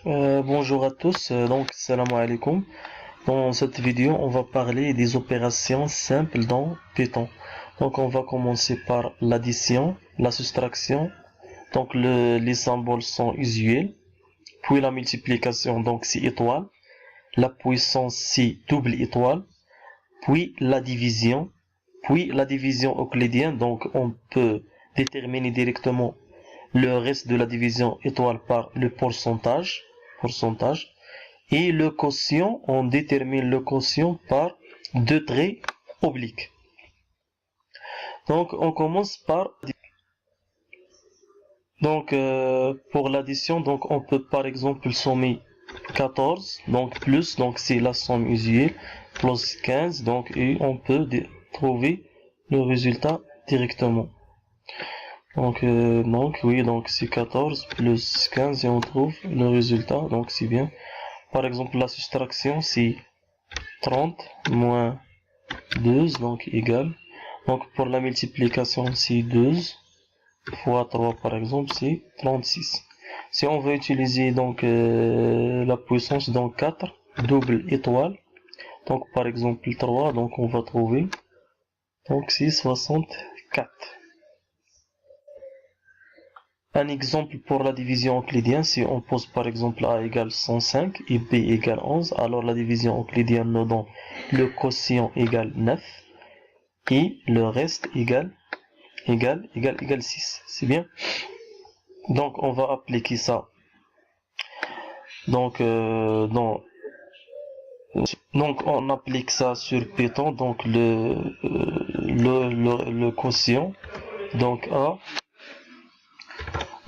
Bonjour à tous, salam alaikum. Dans cette vidéo, on va parler des opérations simples dans Python. Donc on va commencer par l'addition, la soustraction, donc les symboles sont usuels, puis la multiplication, donc c'est étoile, la puissance c'est double étoile, puis la division euclidienne, donc on peut déterminer directement le reste de la division étoile par le pourcentage, et le quotient, on détermine le quotient par deux traits obliques. Donc on commence par pour l'addition, donc on peut par exemple sommer 14, donc plus, donc c'est la somme usuelle, plus 15, donc et on peut trouver le résultat directement. Donc oui, donc c'est 14 plus 15 et on trouve le résultat, donc c'est bien. Par exemple, la soustraction c'est 30 moins 12, donc égal. Donc pour la multiplication c'est 12 fois 3 par exemple c'est 36. Si on veut utiliser donc la puissance, donc 4, double étoile. Donc par exemple 3, donc on va trouver, donc c'est 64. Un exemple pour la division euclidienne, si on pose par exemple A égale 105 et B égale 11, alors la division euclidienne nous donne le quotient égale 9 et le reste égale 6. C'est bien. Donc on va appliquer ça. Donc on applique ça sur Python, donc le quotient, donc A,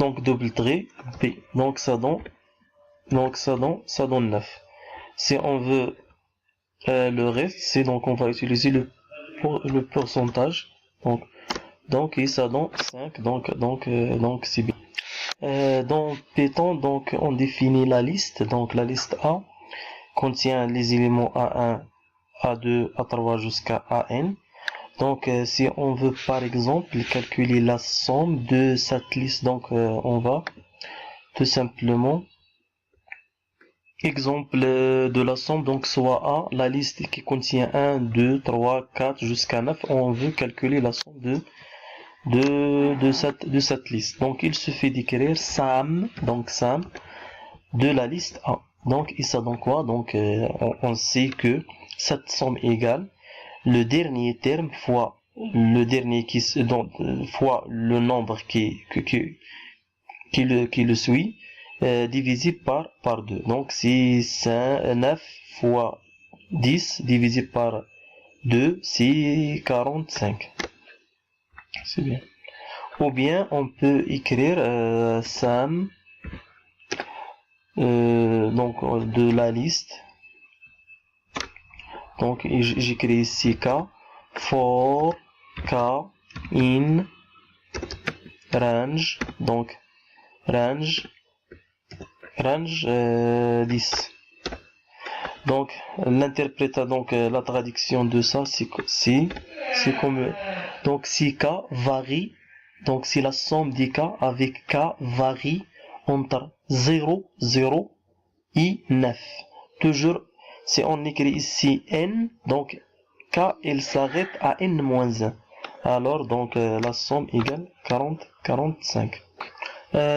donc double trait B, donc ça donne 9. Si on veut le reste, c'est donc on va utiliser le pourcentage, donc et ça donne 5, donc c'est bien. Dans Python, donc on définit la liste, donc la liste A contient les éléments A1, A2, A3 jusqu'à AN. Donc si on veut par exemple calculer la somme de cette liste, donc on va tout simplement exemple de la somme, donc soit A, la liste qui contient 1, 2, 3, 4 jusqu'à 9, on veut calculer la somme de cette liste. Donc il suffit d'écrire SAM, donc SAM de la liste A. Donc et ça donne quoi? Donc on sait que cette somme égale le dernier terme fois le dernier fois le nombre qui le suit, divisé par 2. Donc c'est 9 fois 10 divisé par 2, c'est 45. C'est bien. Ou bien on peut écrire SAM donc de la liste. Donc j'écris ici K for K in range, donc range 10. Donc l'interprétation, donc la traduction de ça c'est comme donc si K varie, donc si la somme des K avec K varie entre 0 et 9, toujours si on écrit ici n, donc K il s'arrête à n-1, alors donc la somme égale 45.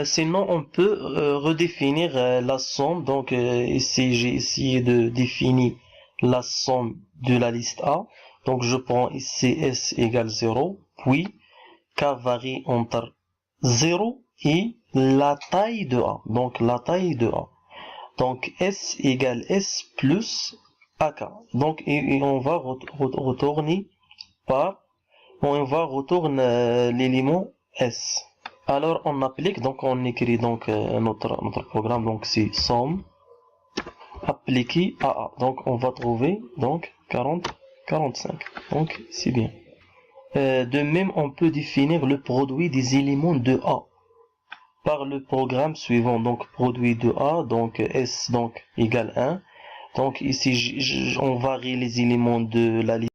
Sinon on peut redéfinir la somme, donc ici j'ai essayé de définir la somme de la liste A, donc je prends ici S égale 0, puis K varie entre 0 et la taille de A, donc la taille de A. Donc S égale S plus AK. Donc et on va retourner l'élément S. Alors on applique, donc on écrit donc notre programme, donc c'est somme appliqué à A. Donc on va trouver donc 45. Donc c'est bien. De même on peut définir le produit des éléments de A par le programme suivant, donc produit de A, donc S donc égale 1. Donc ici on varie les éléments de la liste